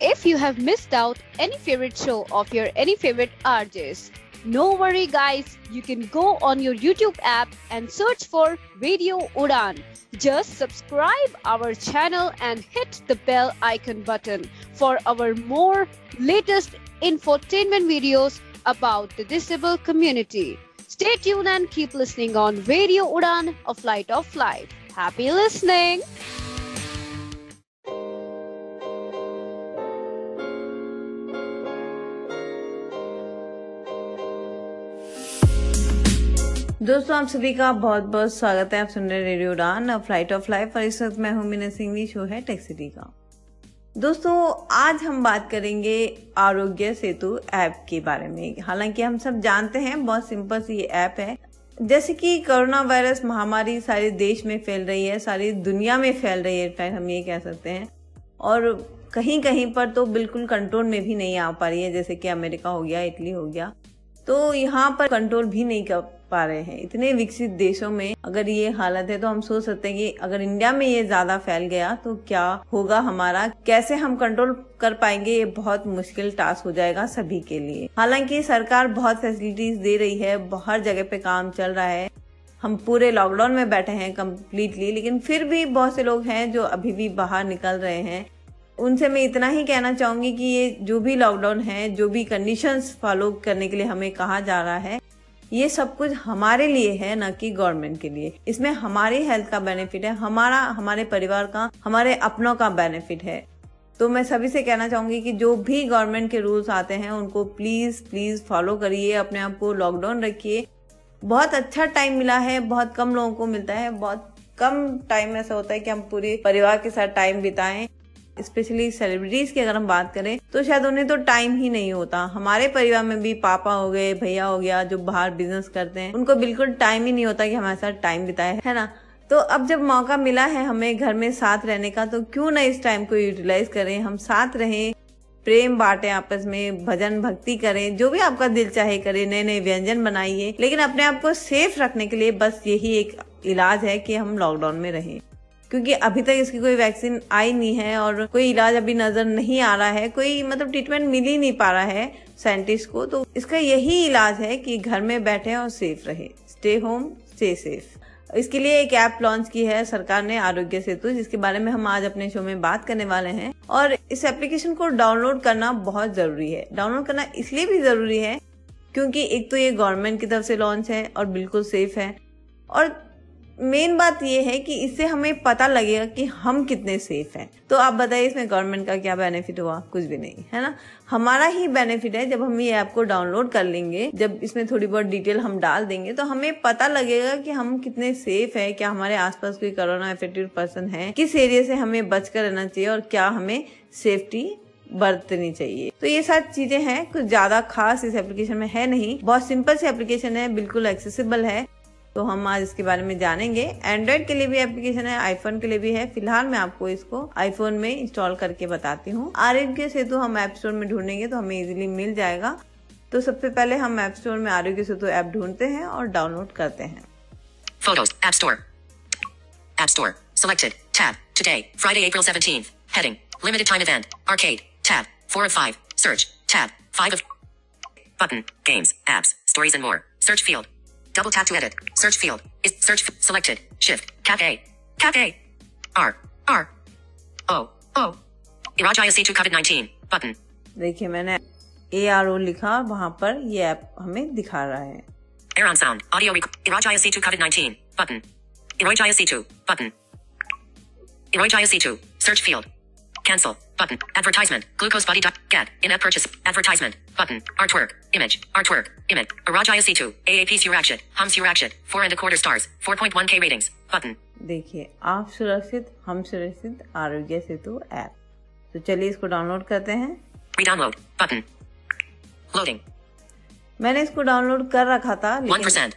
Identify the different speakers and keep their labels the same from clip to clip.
Speaker 1: if you have missed out any favorite show of your any favorite RJs. No worry guys, you can go on your YouTube app and search for Radio Udan. Just subscribe our channel and hit the bell icon button for our more latest infotainment videos about the disabled community. Stay tuned and keep listening on Radio Udan, a flight of life. Happy listening!
Speaker 2: दोस्तों आप सभी का बहुत बहुत स्वागत है। आप सुन रहे रेडियो उड़ान, फ्लाइट ऑफ लाइफ, और इस वक्त मैं हूं मीना सिंघवी। शो है टेक सिटी का। दोस्तों आज हम बात करेंगे आरोग्य सेतु ऐप के बारे में। हालांकि हम सब जानते हैं बहुत सिंपल सी ऐप है। जैसे कि कोरोना वायरस महामारी सारे देश में फैल रही है, सारी दुनिया में फैल रही है, इनफैक्ट हम ये कह सकते हैं, और कहीं कहीं पर तो बिल्कुल कंट्रोल में भी नहीं आ पा रही है। जैसे कि अमेरिका हो गया, इटली हो गया, तो यहाँ पर कंट्रोल भी नहीं कर पा रहे हैं। इतने विकसित देशों में अगर ये हालत है तो हम सोच सकते हैं कि अगर इंडिया में ये ज्यादा फैल गया तो क्या होगा हमारा, कैसे हम कंट्रोल कर पाएंगे। ये बहुत मुश्किल टास्क हो जाएगा सभी के लिए। हालांकि सरकार बहुत फैसिलिटीज दे रही है, हर जगह पे काम चल रहा है। हम पूरे लॉकडाउन में बैठे हैं कम्प्लीटली, लेकिन फिर भी बहुत से लोग हैं जो अभी भी बाहर निकल रहे हैं। उनसे मैं इतना ही कहना चाहूंगी कि ये जो भी लॉकडाउन है, जो भी कंडीशंस फॉलो करने के लिए हमें कहा जा रहा है, ये सब कुछ हमारे लिए है, न कि गवर्नमेंट के लिए। इसमें हमारी हेल्थ का बेनिफिट है, हमारे परिवार का, हमारे अपनों का बेनिफिट है। तो मैं सभी से कहना चाहूंगी कि जो भी गवर्नमेंट के रूल्स आते हैं उनको प्लीज फॉलो करिए, अपने आप को लॉकडाउन रखिए। बहुत अच्छा टाइम मिला है, बहुत कम लोगों को मिलता है। बहुत कम टाइम ऐसा होता है कि हम पूरे परिवार के साथ टाइम बिताएं। स्पेशली सेलिब्रिटीज की अगर हम बात करें तो शायद उन्हें तो टाइम ही नहीं होता। हमारे परिवार में भी पापा हो गए, भैया हो गया, जो बाहर बिजनेस करते हैं, उनको बिल्कुल टाइम ही नहीं होता कि हमारे साथ टाइम बिताए, है ना। तो अब जब मौका मिला है हमें घर में साथ रहने का, तो क्यों ना इस टाइम को यूटिलाइज करें, हम साथ रहें, प्रेम बांटे आपस में, भजन भक्ति करें, जो भी आपका दिल चाहे करें, नए नए व्यंजन बनाइए। लेकिन अपने आप को सेफ रखने के लिए बस यही एक इलाज है कि हम लॉकडाउन में रहें, क्योंकि अभी तक इसकी कोई वैक्सीन आई नहीं है और कोई इलाज अभी नजर नहीं आ रहा है, कोई मतलब ट्रीटमेंट मिल ही नहीं पा रहा है साइंटिस्ट को। तो इसका यही इलाज है कि घर में बैठे और सेफ रहे। Stay home, stay safe. इसके लिए एक ऐप लॉन्च की है सरकार ने, आरोग्य सेतु, जिसके बारे में हम आज अपने शो में बात करने वाले हैं। और इस एप्लीकेशन को डाउनलोड करना बहुत जरूरी है। डाउनलोड करना इसलिए भी जरूरी है क्योंकि एक तो ये गवर्नमेंट की तरफ से लॉन्च है और बिल्कुल सेफ है, और मेन बात ये है कि इससे हमें पता लगेगा कि हम कितने सेफ हैं। तो आप बताइए इसमें गवर्नमेंट का क्या बेनिफिट हुआ? कुछ भी नहीं, है ना। हमारा ही बेनिफिट है। जब हम ये ऐप को डाउनलोड कर लेंगे, जब इसमें थोड़ी बहुत डिटेल हम डाल देंगे, तो हमें पता लगेगा कि हम कितने सेफ है, क्या हमारे आसपास कोई कोरोना इफेक्टेड पर्सन है, किस एरिया से हमें बचकर रहना चाहिए और क्या हमें सेफ्टी बरतनी चाहिए। तो ये सारी चीजें हैं, कुछ ज्यादा खास इस एप्लीकेशन में है नहीं। बहुत सिंपल सी एप्लीकेशन है, बिल्कुल एक्सेसिबल है। तो हम आज इसके बारे में जानेंगे। एंड्रॉइड के लिए भी एप्लीकेशन है, आईफोन के लिए भी है। फिलहाल मैं आपको इसको आईफोन में इंस्टॉल करके बताती हूँ। आरोग्य सेतु हम ऐप स्टोर में ढूंढेंगे तो हमें इजीली मिल जाएगा। तो सबसे पहले हम ऐप स्टोर में आरोग्य सेतु ऐप ढूंढते हैं और डाउनलोड करते हैं।
Speaker 3: Photos, App Store, selected, tab, today, Friday, April 17th, heading, limited time event, arcade, tab, 4 of 5, search, tab, 5 of, button, games, apps, stories and more, search field. Double tap to edit. Search field is search selected. Shift. Cap A. R. O. Irajaya C2 COVID-19 button.
Speaker 2: देखिए मैंने ARO लिखा, वहाँ पर ये app हमें दिखा रहा है।
Speaker 3: Air on sound. Audio Irajaya C2 COVID-19 button. Irajaya C2 button. Irajaya C2 search field. Cancel button. Advertisement. Glucose buddy. Get in-app purchase. Advertisement button. Artwork. Image. Arajaya C2. AAP Surakshit. Hum Surakshit. 4.25 stars. 4.1K ratings. Button.
Speaker 2: देखिए आप सुरक्षित, हम सुरक्षित, Aarogya Setu app. तो चलिए इसको download करते हैं।
Speaker 3: Redownload button. Loading.
Speaker 2: मैंने इसको डाउनलोड कर रखा था,
Speaker 3: 1%,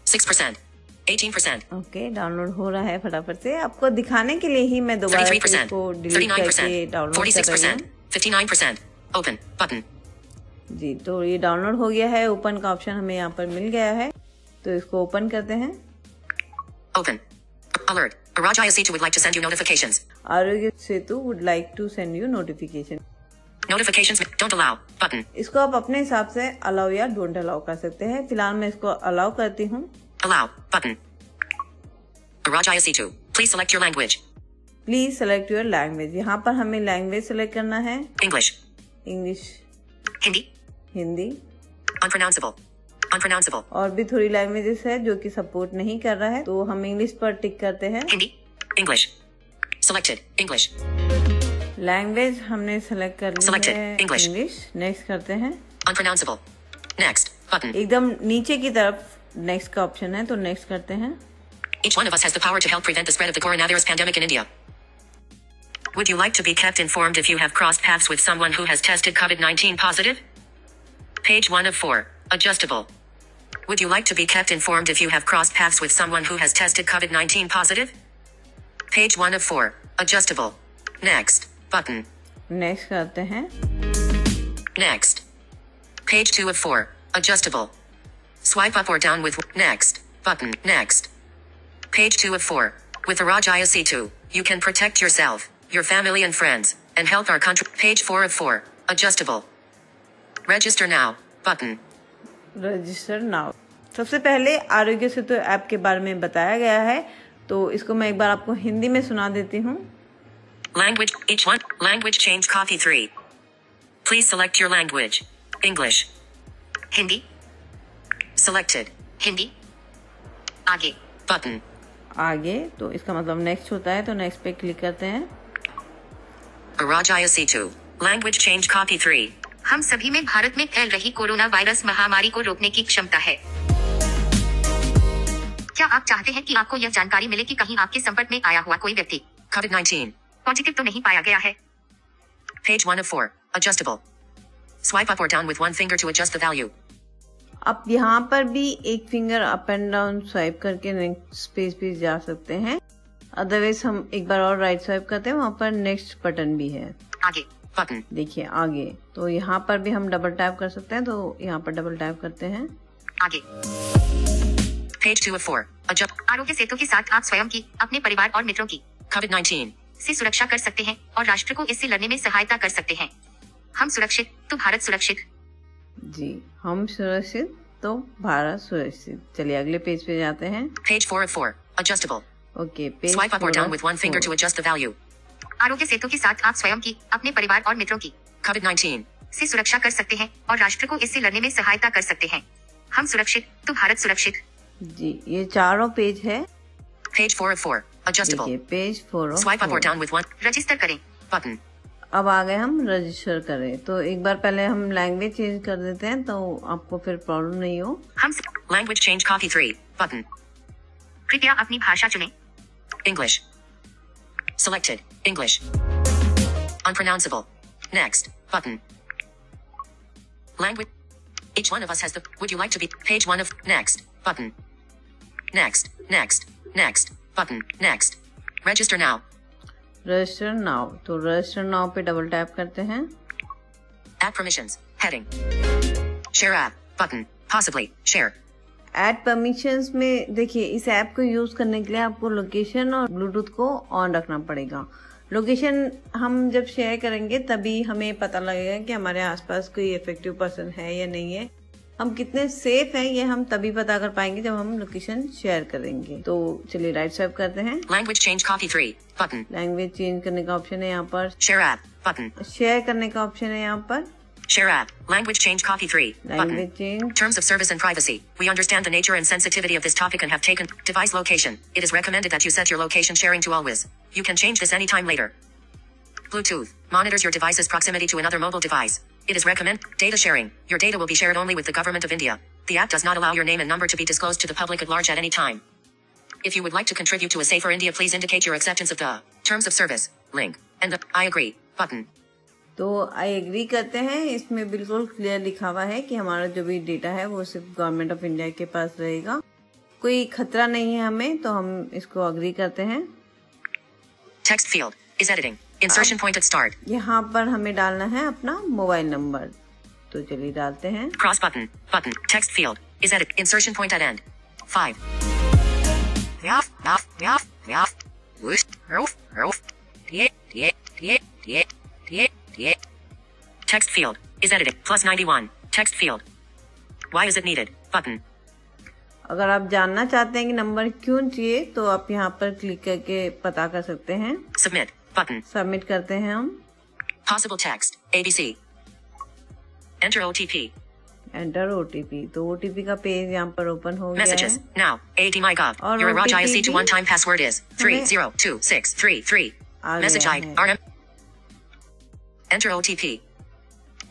Speaker 3: 6%, 18%.
Speaker 2: ओके, डाउनलोड हो रहा है फटाफट से। आपको दिखाने के लिए ही मैं दोबारा इसको डिलीट करके डाउनलोड कर रही हूँ।
Speaker 3: 59%, open button.
Speaker 2: जी, तो ये डाउनलोड हो गया है। ओपन का ऑप्शन हमें यहाँ पर मिल गया है, तो इसको ओपन करते हैं।
Speaker 3: Open. Alert. Arajaya Setu would like to send you notifications.
Speaker 2: Aarogya Setu would like to send you notification.
Speaker 3: Notifications. Don't allow. Button.
Speaker 2: इसको आप अपने हिसाब से अलाउ या डोंट अलाउ कर सकते हैं। फिलहाल मैं इसको अलाउ करती हूँ।
Speaker 3: Allow. Button. Araj ISC2. Please select your language.
Speaker 2: Please select your language. यहाँ पर हमें लैंग्वेज सेलेक्ट करना है।
Speaker 3: English.
Speaker 2: English,
Speaker 3: Hindi.
Speaker 2: Hindi,
Speaker 3: Unpronounceable. Unpronounceable.
Speaker 2: और भी थोड़ी लैंग्वेजेस है जो कि सपोर्ट नहीं कर रहा है, तो हम इंग्लिश पर टिक करते हैं।
Speaker 3: Hindi. English. Selected. English.
Speaker 2: Language हमने सेलेक्ट कर ली
Speaker 3: Selected.
Speaker 2: है,
Speaker 3: English.
Speaker 2: इंग्लिश। नेक्स्ट करते हैं।
Speaker 3: Unpronounceable. Next. Button.
Speaker 2: एकदम नीचे की तरफ नेक्स्ट का ऑप्शन है, तो नेक्स्ट करते हैं।
Speaker 3: Each one of us has the power to help prevent the spread of the coronavirus pandemic in India. Would you like to be kept informed if you have crossed paths with someone who has tested COVID-19 positive? Page 1 of 4. Adjustable. Would you like to be kept informed if you have crossed paths with someone who has tested COVID-19 positive? Page 1 of 4. Adjustable. Next. Button.
Speaker 2: Next करते हैं।
Speaker 3: Next. Page 2 of 4. Adjustable. Swipe up or down with next. Button. Next. Page 2 of 4. With Araj ISC2, you can protect yourself, your family and friends, and help our country. Page 4 of 4. Adjustable. Register now. Button.
Speaker 2: Register now. सबसे पहले Aarogya Setu app के बारे में बताया गया है, तो इसको मैं एक बार आपको हिंदी में सुना देती हूँ।
Speaker 3: Language. Each one. Language change copy 3. Please select your language. English. Hindi. Selected. Hindi. आगे. Button.
Speaker 2: आगे, तो इसका मतलब नेक्स्ट होता है, तो नेक्स्ट पे क्लिक करते हैं।
Speaker 3: Araj ISC2. Language change copy 3. हम सभी में भारत में फैल रही कोरोना वायरस महामारी को रोकने की क्षमता है। क्या आप चाहते हैं कि आपको यह जानकारी मिले कि कहीं आपके संपर्क में आया हुआ कोई व्यक्ति COVID-19 पॉजिटिव तो नहीं पाया गया है? Page 1 of 4. Adjustable. Swipe up or down with one finger to adjust the value.
Speaker 2: आप यहाँ पर भी एक finger up and down swipe करके नेक्स्ट पेज पे जा सकते हैं। अदरवाइज हम एक बार और राइट स्वाइप करते हैं, वहाँ पर नेक्स्ट बटन भी है।
Speaker 3: आगे बटन।
Speaker 2: देखिए आगे, तो यहाँ पर भी हम डबल टैप कर सकते हैं, तो यहाँ पर डबल टैप करते हैं।
Speaker 3: आगे। Page 2 of 4. आरोग्य सेतु के साथ आप स्वयं की, अपने परिवार और मित्रों की COVID-19 से सुरक्षा कर सकते हैं और राष्ट्र को इससे लड़ने में सहायता कर सकते हैं। हम सुरक्षित तो भारत सुरक्षित।
Speaker 2: जी, हम सुरक्षित तो भारत सुरक्षित। चलिए अगले पेज पे जाते हैं।
Speaker 3: Page 4 of 4. Adjustable.
Speaker 2: Okay, page
Speaker 3: Swipe up or down with one finger to adjust the value. Aarogya Setu के साथ आप स्वयं की, अपने परिवार और मित्रों की COVID-19 से सुरक्षा कर सकते हैं और राष्ट्र को इससे लड़ने में सहायता कर सकते हैं। हम सुरक्षित तो भारत सुरक्षित।
Speaker 2: जी, ये चारों पेज है।
Speaker 3: Page 4 of 4. Adjustable.
Speaker 2: देखिए page 4 of
Speaker 3: Swipe up or
Speaker 2: 4।
Speaker 3: down with one. Register करें बटन।
Speaker 2: अब आ गए हम रजिस्टर करें, तो एक बार पहले हम लैंग्वेज चेंज कर देते हैं, तो आपको फिर प्रॉब्लम नहीं हो।
Speaker 3: हम लैंग्वेज चेंज कॉपी 3 बटन। कृपया अपनी भाषा चुनें। English. Selected. English. Unpronounceable. Next. Button. Language. Each one of us has the. Would you like to be? Page 1 of. Next. Button. Next. Next. Next. Button. Next. Register now.
Speaker 2: Register now, तो register now पे double tap करते हैं।
Speaker 3: Add permissions. Heading. Share app. Button. Possibly. Share.
Speaker 2: Add permissions में देखिए, इस app को use करने के लिए आपको लोकेशन और ब्लूटूथ को ऑन रखना पड़ेगा। लोकेशन हम जब शेयर करेंगे तभी हमें पता लगेगा कि हमारे आसपास कोई इफेक्टिव पर्सन है या नहीं है। हम कितने सेफ हैं ये हम तभी पता कर पाएंगे जब हम लोकेशन शेयर करेंगे। तो चलिए राइट स्वाइप करते हैं।
Speaker 3: Language change copy 3 button.
Speaker 2: Language change करने का ऑप्शन है यहाँ पर।
Speaker 3: Share app button.
Speaker 2: शेयर करने का ऑप्शन है यहाँ पर।
Speaker 3: Share app. Language change copy 3 button.
Speaker 2: Language change.
Speaker 3: Terms of service and privacy. We understand the nature and sensitivity of this topic and have taken device location. It is recommended that you set your location sharing to always. You can change this anytime later. Bluetooth monitors your device's proximity to another mobile device. It is recommend data sharing. Your data will be shared only with the government of India. The app does not allow your name and number to be disclosed to the public at large at any time. If you would like to contribute to a safer India, please indicate your acceptance of the terms of service link and the I agree button.
Speaker 2: तो I agree करते हैं। इसमें बिल्कुल clear लिखा हुआ है कि हमारा जो भी डेटा है वो सिर्फ गवर्नमेंट ऑफ इंडिया के पास रहेगा, कोई खतरा नहीं है हमें, तो हम इसको अग्री करते हैं।
Speaker 3: Text field is editing. Insertion point at start.
Speaker 2: यहाँ पर हमें डालना है अपना मोबाइल नंबर, तो चलिए डालते हैं।
Speaker 3: Cross button button. Text field is edit. Insertion point at end. 5. Ralph Ralph Ralph Ralph. Roof Roof Roof. Text field is edited. +91. Text field. Why is it needed? Button.
Speaker 2: अगर आप जानना चाहते हैं कि नंबर क्यों चाहिए तो आप यहाँ पर क्लिक करके पता कर सकते हैं।
Speaker 3: Submit. Button.
Speaker 2: सबमिट करते हैं हम।
Speaker 3: Possible text. ABC. Enter OTP.
Speaker 2: Enter OTP। तो OTP का पेज यहाँ पर ओपन हो गया
Speaker 3: Messages.
Speaker 2: है।
Speaker 3: Now. ADMyGov.
Speaker 2: और
Speaker 3: Your Raj
Speaker 2: OTP
Speaker 3: ISC to one-time password is 302633.
Speaker 2: आ
Speaker 3: Message
Speaker 2: गया
Speaker 3: ID.
Speaker 2: है।
Speaker 3: RM. Enter OTP.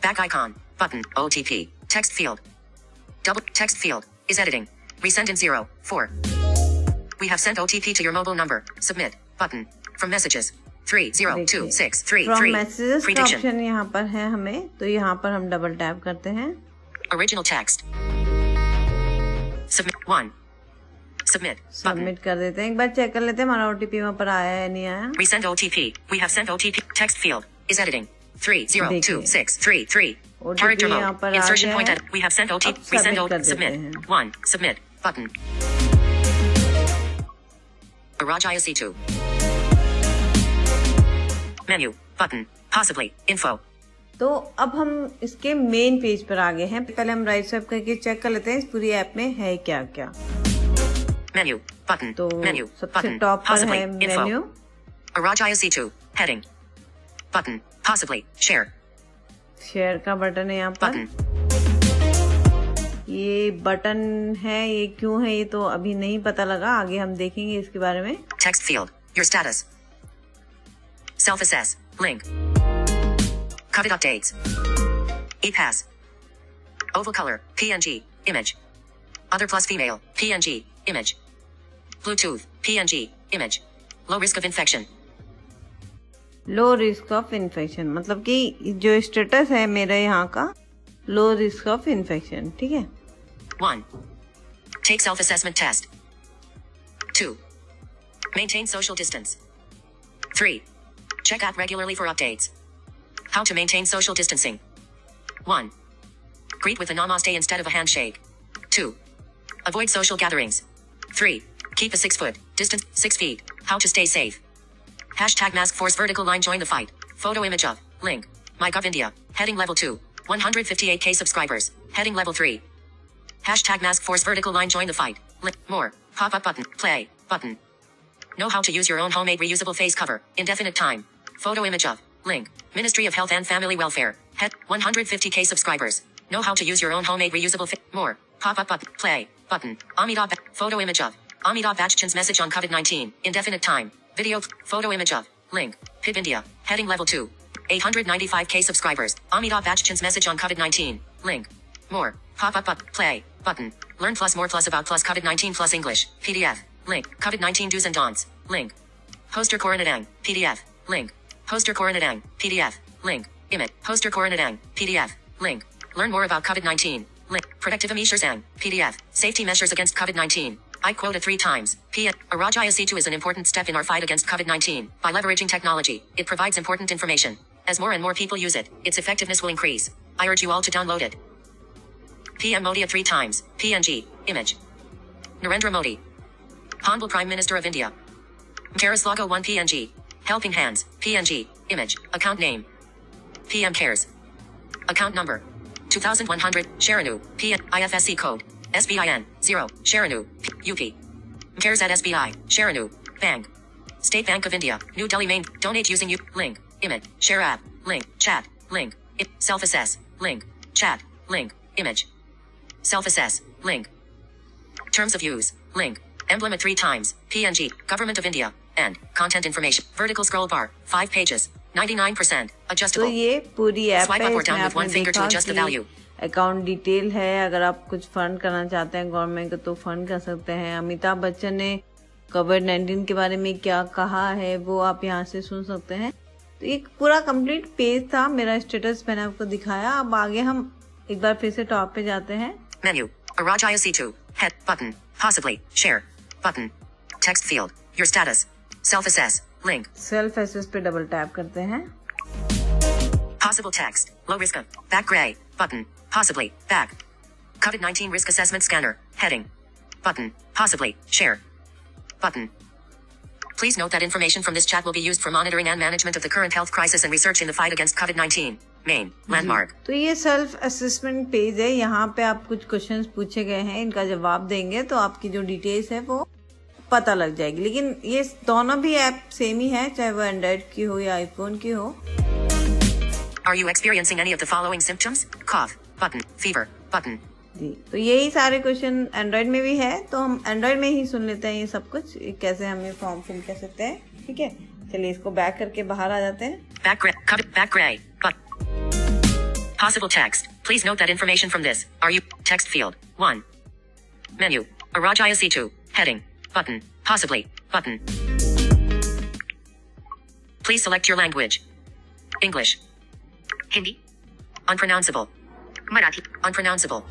Speaker 3: Back icon. Button. OTP. Text field. Double text field is editing. Resend in 0, 4. We have sent OTP to your mobile number. Submit. Button. From messages. 302633.
Speaker 2: From messages का
Speaker 3: Prediction.
Speaker 2: Option यहाँ पर है हमें, तो यहाँ पर हम double tap करते हैं।
Speaker 3: Original text. Submit. 1. Submit. Button.
Speaker 2: Submit कर देते हैं। एक बार चेक कर लेते हैं हमारा OTP वहाँ पर आया है नहीं आया।
Speaker 3: Resend OTP. We have sent OTP. Text field is editing. 302633.
Speaker 2: OTP
Speaker 3: Character
Speaker 2: यहाँ
Speaker 3: mode.
Speaker 2: पर आ
Speaker 3: Insertion
Speaker 2: गया
Speaker 3: point
Speaker 2: है।
Speaker 3: edit. We have sent OTP.
Speaker 2: अब
Speaker 3: Resend
Speaker 2: submit कर
Speaker 3: OTP.
Speaker 2: देते
Speaker 3: Submit.
Speaker 2: हैं।
Speaker 3: 1. Submit. Button. Barrage ISC2. Menu. Button. Possibly. Info.
Speaker 2: तो अब हम इसके मेन पेज पर आ गए हैं। पहले हम राइट स्वाइप करके चेक कर लेते हैं इस पूरी ऐप में है क्या क्या।
Speaker 3: Menu. Button.
Speaker 2: तो
Speaker 3: Menu.
Speaker 2: सबसे
Speaker 3: Button.
Speaker 2: टॉप पर
Speaker 3: Possibly.
Speaker 2: है
Speaker 3: Info.
Speaker 2: Menu.
Speaker 3: Barrage ISC2. Heading. Button. Possibly. Share.
Speaker 2: Share का बटन है यहाँ पर।
Speaker 3: Button.
Speaker 2: ये बटन है, ये क्यों है ये तो अभी नहीं पता लगा, आगे हम देखेंगे इसके बारे में।
Speaker 3: Text field. Your status. Self-assess. Link. Covered updates. ePass. Oval color. PNG. Image. Other plus female. PNG. Image. Bluetooth. PNG. Image. Low risk of infection.
Speaker 2: Low risk of infection, मतलब कि जो स्टेटस है मेरा यहाँ का लो रिस्क ऑफ इन्फेक्शन। ठीक है।
Speaker 3: 1. Take self-assessment test. 2. Maintain social distance. 3. Check app regularly for updates. How to maintain social distancing. 1. Greet with a namaste instead of a handshake. 2. Avoid social gatherings. 3. Keep a 6-foot distance. 6 feet. How to stay safe. Hashtag mask force vertical line join the fight. Photo image of. Link. MyGov India. Heading level 2. 158k subscribers. Heading level 3. Hashtag mask force vertical line join the fight. Link. More. Pop up button. Play. Button. Know how to use your own homemade reusable face cover. Indefinite time. Photo image of. Link. Ministry of Health and Family Welfare. Head. 150k subscribers. Know how to use your own homemade reusable face. More. Pop up button. Play. Button. Amitabh. Photo image of. Amitabh Bachchan's message on COVID-19. Indefinite time. Video. Photo image of. Link. PIB India. Heading level 2. 895k subscribers. Amitabh Bachchan's message on COVID-19. Link. More. Pop up button. Play. Button. Learn plus more plus about plus COVID-19 plus English. PDF. Link. COVID-19 do's and don'ts. Link. Poster Coronadang. PDF. Link. Poster Coronadang. PDF. Link. Image. Poster Coronadang. PDF. Link. Learn more about COVID-19. Link. Protective measures. PDF. Safety measures against COVID-19. I quoted 3 times. Araj ISC2 is an important step in our fight against COVID-19. By leveraging technology, it provides important information. As more and more people use it, its effectiveness will increase. I urge you all to download it. PM Modi 3 times. PNG. Image. Narendra Modi. Honorable Prime Minister of India. Cares logo 1 PNG. Helping Hands. PNG. Image. Account name. PM Cares. Account number. 2100. Sharanu. IFSC code. SBIN. 0. Sharanu. UP. Cares at SBI. Sharanu. Bank. State Bank of India. New Delhi main. Donate using you. Link. Image. Share app. Link. Chat. Link. Self-assess. Link. Chat. Link. Image. Self-assess. Link. Terms of use. Link. Emblem at 3 times. PNG. Government of India. And. Content information. Vertical scroll bar. 5 pages. 99%.
Speaker 2: तो
Speaker 3: Adjustable.
Speaker 2: ये पूरी app
Speaker 3: Swipe
Speaker 2: है,
Speaker 3: up or
Speaker 2: इसमें
Speaker 3: down with one
Speaker 2: आपने
Speaker 3: finger to
Speaker 2: देखा
Speaker 3: adjust the
Speaker 2: कि
Speaker 3: value.
Speaker 2: Account detail है। अगर आप कुछ फंड करना चाहते हैं गवर्नमेंट को तो फंड कर सकते हैं। अमिताभ बच्चन ने कोविड-19 के बारे में क्या कहा है वो आप यहाँ से सुन सकते हैं। तो एक पूरा कंप्लीट पेज था, मेरा स्टेटस मैंने आपको दिखाया। अब आगे हम एक बार फिर से टॉप पे जाते हैं।
Speaker 3: Menu. Araj ISC2. Head. Button. Possibly. Share. Button. Text field. Your status. Self-assess. Link.
Speaker 2: Self assess पे डबल टैप करते हैं।
Speaker 3: Possible text. Low risk of. Back gray. Button. Possibly. Back. COVID-19 risk assessment scanner. Heading. Button. Possibly. Share. Button. Please note that information from this chat will be used for monitoring and management of the current health crisis and research in the fight against COVID-19. Main. Landmark.
Speaker 2: तो ये self assessment page है। यहाँ पे आप कुछ questions पूछे गए हैं, इनका जवाब देंगे तो आपकी जो डिटेल्स है वो पता लग जाएगी। लेकिन ये दोनों भी ऐप सेम ही है, चाहे वो एंड्रॉइड की हो या आईफोन की हो।
Speaker 3: Are you experiencing any of the following symptoms? Cough. Button. Fever. Button.
Speaker 2: जी, तो यही सारे क्वेश्चन एंड्रॉइड में भी है, तो हम एंड्रॉइड में ही सुन लेते हैं ये सब कुछ, कैसे हमें फॉर्म फिल कर सकते हैं। ठीक है, चलिए इसको बैक करके बाहर आ जाते हैं।
Speaker 3: Back gray. But. Possible text. Please note that information from this. Are you text field 1. Menu. Arajaya C2. Heading. Button. Possibly. Button. Please select your language. English. Hindi. Unpronounceable. Marathi. Unpronounceable.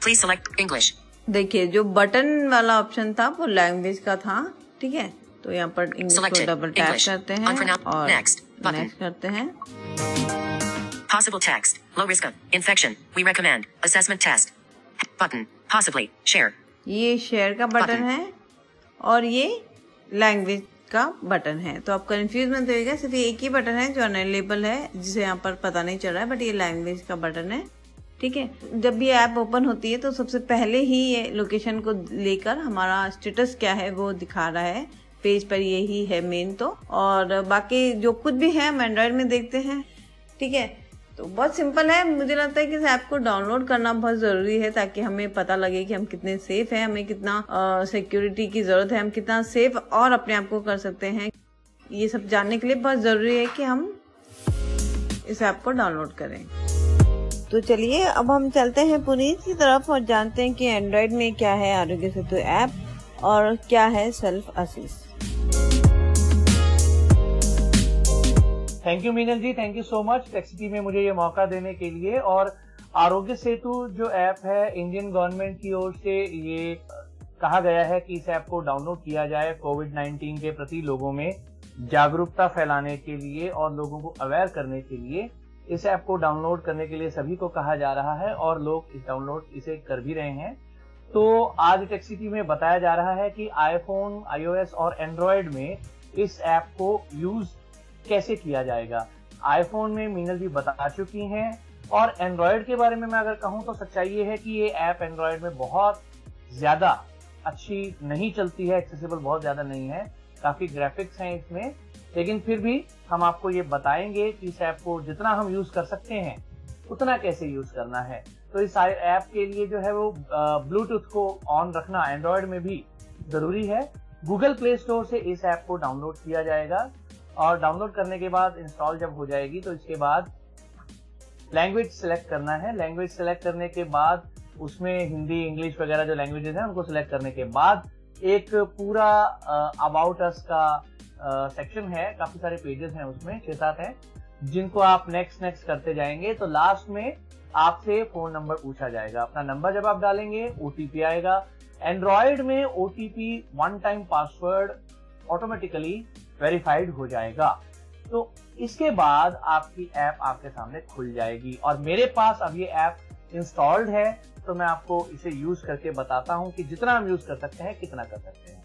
Speaker 3: Please select English.
Speaker 2: देखिए, जो button वाला option था वो language का था। ठीक है, तो यहाँ पर इंग्लिश को डबल टैप करते हैं और नेक्स्ट करते हैं।
Speaker 3: Possible text. Low risk of infection. We recommend. Assessment test. Button. Possibly. Share.
Speaker 2: ये शेयर का बटन है और ये लैंग्वेज का बटन है। तो आप कंफ्यूज मत होइएगा, सिर्फ एक ही बटन है जो अनलेबल है, जिसे यहाँ पर पता नहीं चल रहा है, बट ये लैंग्वेज का बटन है। ठीक है, जब भी ऐप ओपन होती है तो सबसे पहले ही ये लोकेशन को लेकर हमारा स्टेटस क्या है वो दिखा रहा है। पेज पर यही है मेन तो, और बाकी जो कुछ भी है हम एंड्रॉइड में देखते हैं। ठीक है, तो बहुत सिंपल है। मुझे लगता है कि इस ऐप को डाउनलोड करना बहुत जरूरी है ताकि हमें पता लगे कि हम कितने सेफ हैं, हमें कितना सिक्योरिटी की जरूरत है, हम कितना सेफ और अपने आप को कर सकते हैं। ये सब जानने के लिए बहुत जरूरी है कि हम इस ऐप को डाउनलोड करें। तो चलिए अब हम चलते हैं पुनीत की तरफ और जानते हैं कि एंड्रॉइड में क्या है आरोग्य सेतु ऐप और क्या है self assist.
Speaker 4: Thank you Meenal ji, thank you so much टेक्सिटी में मुझे ये मौका देने के लिए। और आरोग्य सेतु जो ऐप है, इंडियन गवर्नमेंट की ओर से ये कहा गया है कि इस ऐप को डाउनलोड किया जाए कोविड-19 के प्रति लोगों में जागरूकता फैलाने के लिए और लोगों को अवेयर करने के लिए इस ऐप को डाउनलोड करने के लिए सभी को कहा जा रहा है और लोग इसे कर भी रहे हैं। तो आज टेक्सिटी में बताया जा रहा है कि आईफोन, आईओएस और एंड्रॉयड में इस ऐप को यूज कैसे किया जाएगा। आईफोन में मीनल जी बता चुकी हैं और एंड्रॉयड के बारे में मैं अगर कहूं तो सच्चाई ये है कि ये ऐप एंड्रॉयड में बहुत ज्यादा अच्छी नहीं चलती है, एक्सेसिबल बहुत ज्यादा नहीं है, काफी ग्राफिक्स हैं इसमें, लेकिन फिर भी हम आपको ये बताएंगे कि इस ऐप को जितना हम यूज कर सकते हैं उतना कैसे यूज करना है। तो इस ऐप के लिए जो है वो ब्लूटूथ को ऑन रखना एंड्रॉयड में भी जरूरी है। गूगल प्ले स्टोर से इस ऐप को डाउनलोड किया जाएगा और डाउनलोड करने के बाद इंस्टॉल जब हो जाएगी तो इसके बाद लैंग्वेज सेलेक्ट करना है। लैंग्वेज सेलेक्ट करने के बाद उसमें हिंदी, इंग्लिश वगैरह जो लैंग्वेजेस हैं उनको सेलेक्ट करने के बाद एक पूरा अबाउट अस का सेक्शन है, काफी सारे पेजेस हैं उसमें, 6-7 हैं, जिनको आप नेक्स्ट करते जाएंगे तो लास्ट में आपसे फोन नंबर पूछा जाएगा। अपना नंबर जब आप डालेंगे ओटीपी आएगा। एंड्रॉयड में OTP one time password automatically verified हो जाएगा। तो इसके बाद आपकी ऐप आपके सामने खुल जाएगी और मेरे पास अब ये ऐप इंस्टॉल्ड है, तो मैं आपको इसे यूज करके बताता हूं कि जितना हम यूज कर सकते हैं कितना कर सकते हैं।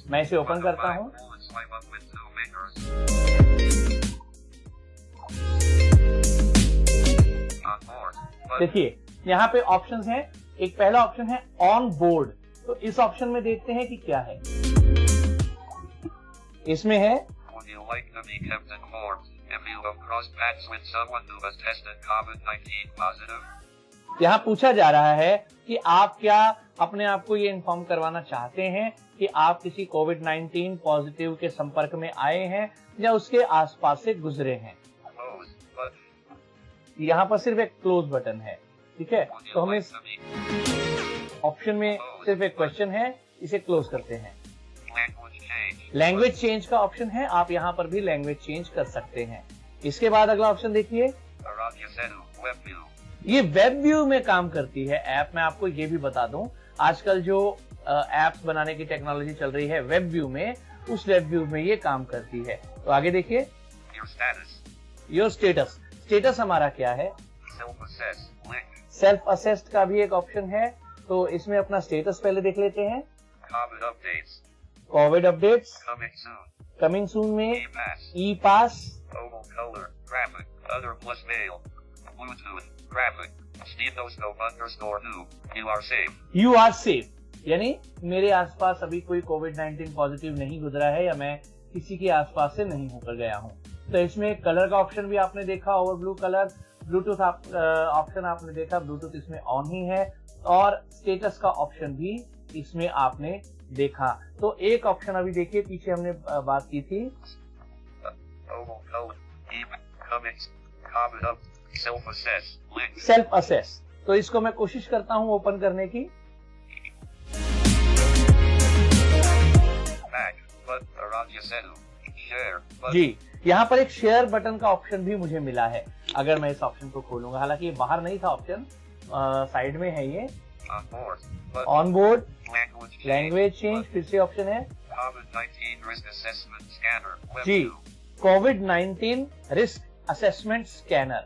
Speaker 4: मैं इसे ओपन करता हूं। देखिए यहाँ पे ऑप्शंस हैं। एक पहला ऑप्शन है ऑन बोर्ड, तो इस ऑप्शन में देखते हैं कि क्या है। इसमें है यहाँ पूछा जा रहा है कि आप क्या अपने आप को ये इन्फॉर्म करवाना चाहते हैं कि आप किसी कोविड-19 पॉजिटिव के संपर्क में आए हैं या उसके आसपास से गुजरे हैं। यहाँ पर सिर्फ एक क्लोज बटन है। ठीक है, तो हमें ऑप्शन में सिर्फ एक क्वेश्चन है, इसे क्लोज करते हैं। लैंग्वेज चेंज का ऑप्शन है, आप यहाँ पर भी लैंग्वेज चेंज कर सकते हैं। इसके बाद अगला ऑप्शन देखिए, ये वेब व्यू में काम करती है ऐप। मैं आपको ये भी बता दूं, आजकल जो एप्स बनाने की टेक्नोलॉजी चल रही है वेब व्यू में, उस वेब व्यू में ये काम करती है। तो आगे देखिए, योर स्टेटस। स्टेटस हमारा क्या है? सेल्फ असेस्ड का भी एक ऑप्शन है, तो इसमें अपना स्टेटस पहले देख लेते हैं। Covid updates,
Speaker 5: Coming soon.
Speaker 4: Coming soon में,
Speaker 5: E-Pass.
Speaker 4: E pass,
Speaker 5: Oval color. Graphic. Other plus mail. Bluetooth. Graphic. Stethoscope_new. You are safe.
Speaker 4: You are safe, यानी मेरे आसपास अभी कोई कोविड-19 पॉजिटिव नहीं गुजरा है या मैं किसी के आसपास से नहीं होकर गया हूँ। तो इसमें कलर का ऑप्शन भी आपने देखा, over blue colour, Bluetooth option आपने देखा, ब्लूटूथ इसमें ऑन ही है, और स्टेटस का ऑप्शन भी इसमें आपने देखा। तो एक ऑप्शन अभी देखिए, पीछे हमने बात की थी
Speaker 5: Oval color. Coming. Comment up. Self-assess. Link.
Speaker 4: Self assess. तो इसको मैं कोशिश करता हूं ओपन करने की।
Speaker 5: Back. But Aradya Setu. Share. But
Speaker 4: जी, यहाँ पर एक शेयर बटन का ऑप्शन भी मुझे मिला है। अगर मैं इस ऑप्शन को खोलूंगा, हालांकि ये बाहर नहीं था ऑप्शन, साइड में है ये।
Speaker 5: on board. But
Speaker 4: on board,
Speaker 5: language change.
Speaker 4: Language change, फिर से ऑप्शन है।
Speaker 5: COVID-19 risk assessment scanner. Web
Speaker 4: जी,
Speaker 5: 2.
Speaker 4: कोविड-19 रिस्क असेसमेंट स्कैनर,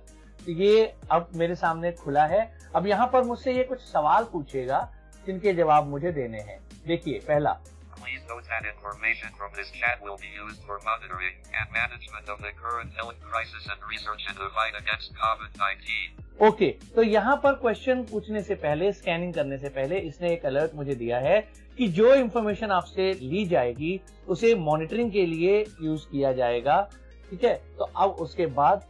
Speaker 4: ये अब मेरे सामने खुला है। अब यहाँ पर मुझसे ये कुछ सवाल पूछेगा जिनके जवाब मुझे देने हैं। देखिए, पहला,
Speaker 5: Please note that information from this chat will be used for monitoring and management of the current health crisis and research in the fight against COVID-19.
Speaker 4: Okay, तो यहाँ पर क्वेश्चन पूछने से पहले, स्कैनिंग करने से पहले इसने एक अलर्ट मुझे दिया है कि जो इंफॉर्मेशन आपसे ली जाएगी उसे मॉनिटरिंग के लिए यूज किया जाएगा। ठीक है, तो अब उसके बाद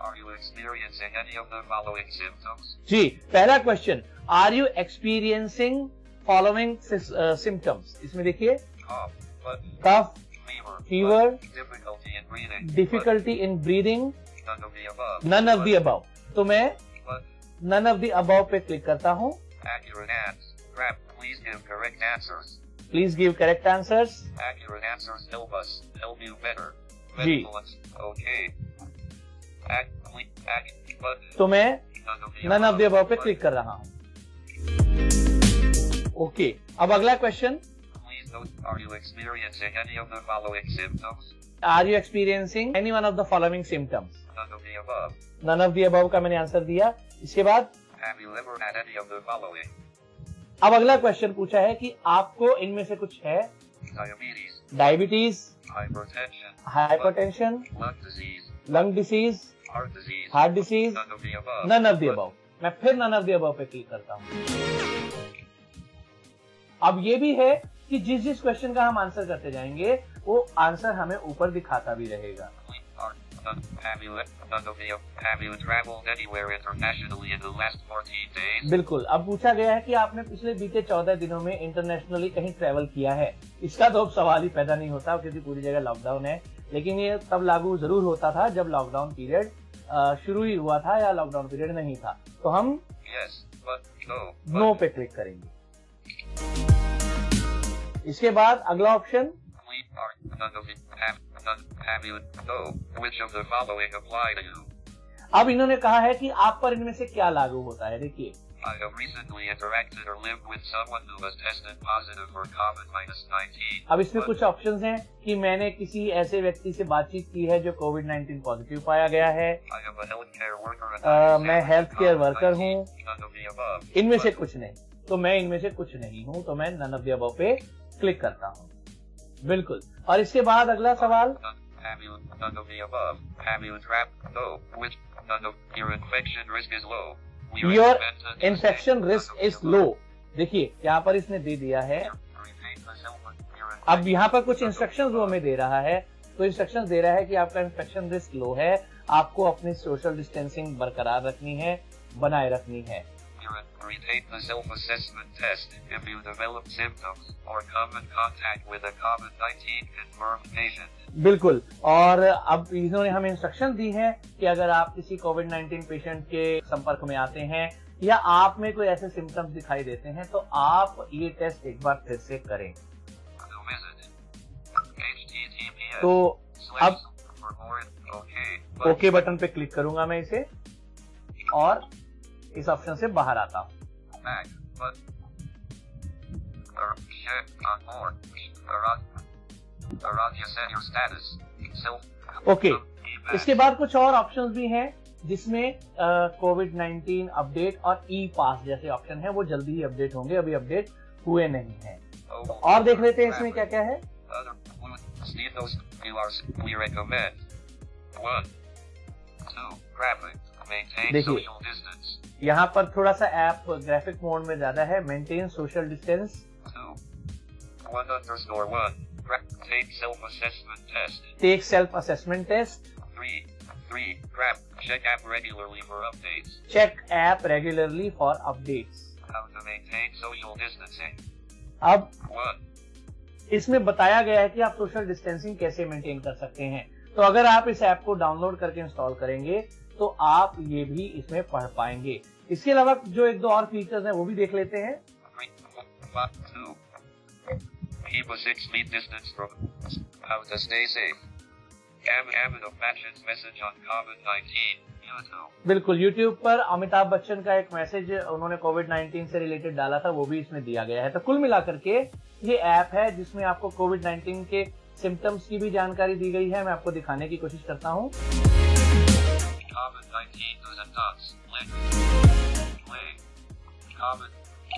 Speaker 5: Are you experiencing any of the following symptoms?
Speaker 4: जी, पहला question, are you experiencing following symptoms. इसमें देखिए,
Speaker 5: Cough, but
Speaker 4: cough,
Speaker 5: fever,
Speaker 4: fever,
Speaker 5: but difficulty in breathing,
Speaker 4: difficulty in breathing,
Speaker 5: but none of the above.
Speaker 4: None of the above. तो मैं
Speaker 5: But
Speaker 4: none of the above पे click करता हूँ।
Speaker 5: accurate answers. Grab, please give correct answers.
Speaker 4: Please give correct answers.
Speaker 5: Accurate answers help you better.
Speaker 4: जी।
Speaker 5: Benevolence, okay. But
Speaker 4: तो मैं
Speaker 5: none of the
Speaker 4: none of the above पे
Speaker 5: But
Speaker 4: click कर रहा हूँ। ओके, अब अगला question,
Speaker 5: please note, are you experiencing any of the following symptoms?
Speaker 4: Are you experiencing any one of the following symptoms.
Speaker 5: None of the above.
Speaker 4: None of the above का मैंने answer दिया। इसके बाद
Speaker 5: Have you ever had any of the following?
Speaker 4: अब अगला question पूछा है कि आपको इनमें से कुछ है,
Speaker 5: Diabetes,
Speaker 4: diabetes,
Speaker 5: hypertension,
Speaker 4: hypertension,
Speaker 5: lung disease,
Speaker 4: lung disease,
Speaker 5: heart disease.
Speaker 4: Heart disease,
Speaker 5: None of the above.
Speaker 4: None of the
Speaker 5: But
Speaker 4: above. मैं फिर नन ऑफ द अबव पे क्लिक करता हूँ। अब ये भी है कि जिस जिस क्वेश्चन का हम आंसर करते जाएंगे वो आंसर हमें ऊपर दिखाता भी रहेगा।
Speaker 5: Have you traveled anywhere internationally in the last 14 days?
Speaker 4: बिल्कुल, अब पूछा गया है कि आपने पिछले बीते 14 दिनों में इंटरनेशनली कहीं ट्रेवल किया है। इसका तो अब सवाल ही पैदा नहीं होता क्योंकि पूरी जगह लॉकडाउन है, लेकिन ये तब लागू जरूर होता था जब लॉकडाउन पीरियड शुरू ही हुआ था या लॉकडाउन पीरियड नहीं था। तो हम
Speaker 5: Yes, but no.
Speaker 4: नो पे क्लिक करेंगे। इसके बाद अगला option,
Speaker 5: Have you no? Which of the following apply to you?
Speaker 4: अब इन्होंने कहा है कि आप पर इनमें से क्या लागू होता है। देखिए,
Speaker 5: I have recently interacted or lived with someone who was tested positive for COVID-19.
Speaker 4: अब इसमें कुछ ऑप्शंस हैं कि मैंने किसी ऐसे व्यक्ति से बातचीत की है जो कोविड-19 पॉजिटिव पाया गया है,
Speaker 5: I am a healthcare worker and I am
Speaker 4: मैं
Speaker 5: examined
Speaker 4: health
Speaker 5: with
Speaker 4: care worker
Speaker 5: COVID-19.
Speaker 4: हूँ।
Speaker 5: None of the above.
Speaker 4: इनमें से
Speaker 5: But
Speaker 4: कुछ नहीं, तो मैं इनमें से कुछ नहीं हूँ, तो मैं नन ऑफ द अबव पे क्लिक करता हूँ। बिल्कुल, और इसके बाद अगला सवाल,
Speaker 5: Have you none of the above? Have you trapped? No. Which none of your infection risk is low. We
Speaker 4: your
Speaker 5: recommend that you
Speaker 4: infection
Speaker 5: stay
Speaker 4: risk
Speaker 5: none of
Speaker 4: is
Speaker 5: the
Speaker 4: low.
Speaker 5: above.
Speaker 4: देखिए, यहाँ पर इसने दे दिया है।
Speaker 5: Retain the self- your
Speaker 4: अब यहाँ पर कुछ
Speaker 5: infection
Speaker 4: इंस्ट्रक्शंस वो हमें दे रहा है, तो इंस्ट्रक्शंस दे रहा है कि आपका इन्फेक्शन रिस्क लो है, आपको अपनी सोशल डिस्टेंसिंग बरकरार रखनी है, बनाए रखनी है।
Speaker 5: Retain the self-assessment test if you develop symptoms or come in contact with a COVID-19 confirmed patient.
Speaker 4: बिल्कुल, और अब इन्होंने हमें इंस्ट्रक्शन दी है कि अगर आप किसी कोविड-19 पेशेंट के संपर्क में आते हैं या आप में कोई ऐसे सिम्टम्स दिखाई देते हैं तो आप ये टेस्ट एक बार फिर से करें।
Speaker 5: To visit https
Speaker 4: तो अब
Speaker 5: for more okay.
Speaker 4: Okay button पे क्लिक करूंगा मैं इसे और इस ऑप्शन से बाहर आता हूँ।
Speaker 5: Back, but check on board. Aradya set your status. Self.
Speaker 4: Okay, इसके बाद कुछ और ऑप्शंस भी हैं जिसमें कोविड-19 अपडेट और ई पास जैसे ऑप्शन है, वो जल्दी ही अपडेट होंगे, अभी अपडेट हुए नहीं है। और देख लेते हैं इसमें क्या क्या है।
Speaker 5: See those viewers we recommend. 1. 2. Graphic. Maintain
Speaker 4: देखिए।
Speaker 5: social distance.
Speaker 4: यहाँ पर थोड़ा सा ऐप ग्राफिक मोड में ज्यादा है। Maintain social distance.
Speaker 5: 2. 1_1. Take self-assessment test.
Speaker 4: Take self assessment test.
Speaker 5: 3. Grab. Check app regularly for updates.
Speaker 4: Check app regularly for updates.
Speaker 5: How to maintain social distancing.
Speaker 4: अब
Speaker 5: 1.
Speaker 4: इसमें बताया गया है कि आप सोशल डिस्टेंसिंग कैसे मेंटेन कर सकते हैं। तो अगर आप इस ऐप को डाउनलोड करके इंस्टॉल करेंगे तो आप ये भी इसमें पढ़ पाएंगे। इसके अलावा जो एक दो और फीचर्स हैं वो भी देख लेते हैं।
Speaker 5: 2. Keep a 6 feet distance from. How to stay safe. Amitabh Bachchan's message on COVID-19. YouTube.
Speaker 4: बिल्कुल, YouTube पर अमिताभ बच्चन का एक मैसेज उन्होंने कोविड-19 से रिलेटेड डाला था, वो भी इसमें दिया गया है। तो कुल मिलाकर के ये ऐप है जिसमें आपको कोविड-19 के सिम्टम्स की भी जानकारी दी गई है। मैं आपको दिखाने की कोशिश करता हूँ।
Speaker 5: COVID-19 do's and don'ts. Play.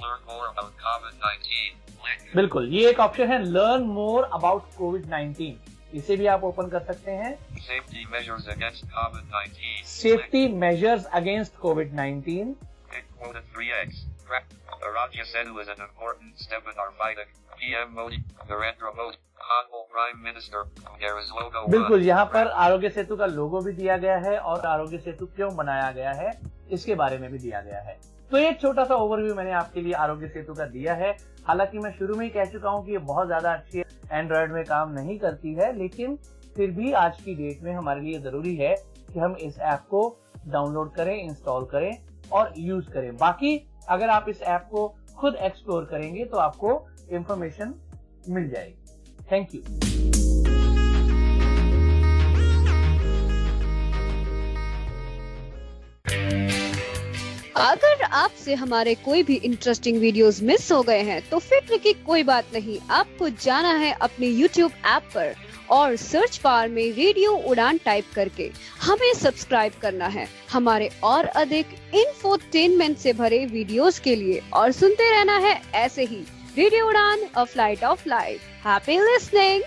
Speaker 5: Learn more about COVID-19. Link.
Speaker 4: बिल्कुल, ये एक ऑप्शन है लर्न मोर अबाउट कोविड-19, इसे भी आप ओपन कर सकते हैं।
Speaker 5: Safety measures against COVID-19.
Speaker 4: Safety measures against covid.
Speaker 5: Pick quota 3x. Aragya Setu is an important step in our fight. PM Modi, Narendra Modi, Honorable Prime Minister. There is logo 1.
Speaker 4: बिल्कुल, यहाँ पर आरोग्य सेतु का लोगो भी दिया गया है और आरोग्य सेतु क्यों बनाया गया है इसके बारे में भी दिया गया है। तो एक छोटा सा ओवरव्यू मैंने आपके लिए आरोग्य सेतु का दिया है। हालांकि मैं शुरू में ही कह चुका हूँ कि ये बहुत ज्यादा अच्छी एंड्रॉयड में काम नहीं करती है, लेकिन फिर भी आज की डेट में हमारे लिए जरूरी है कि हम इस ऐप को डाउनलोड करें, इंस्टॉल करें और यूज करें। बाकी अगर आप इस ऐप को खुद एक्सप्लोर करेंगे तो आपको इंफॉर्मेशन मिल जाएगी। Thank you.
Speaker 1: अगर आपसे हमारे कोई भी इंटरेस्टिंग वीडियोस मिस हो गए हैं तो फिक्र की कोई बात नहीं। आपको जाना है अपने YouTube ऐप पर और सर्च बार में रेडियो उड़ान टाइप करके हमें सब्सक्राइब करना है हमारे और अधिक इंफोटेनमेंट से भरे वीडियोस के लिए, और सुनते रहना है ऐसे ही रेडियो उड़ान, a flight of life. Happy listening.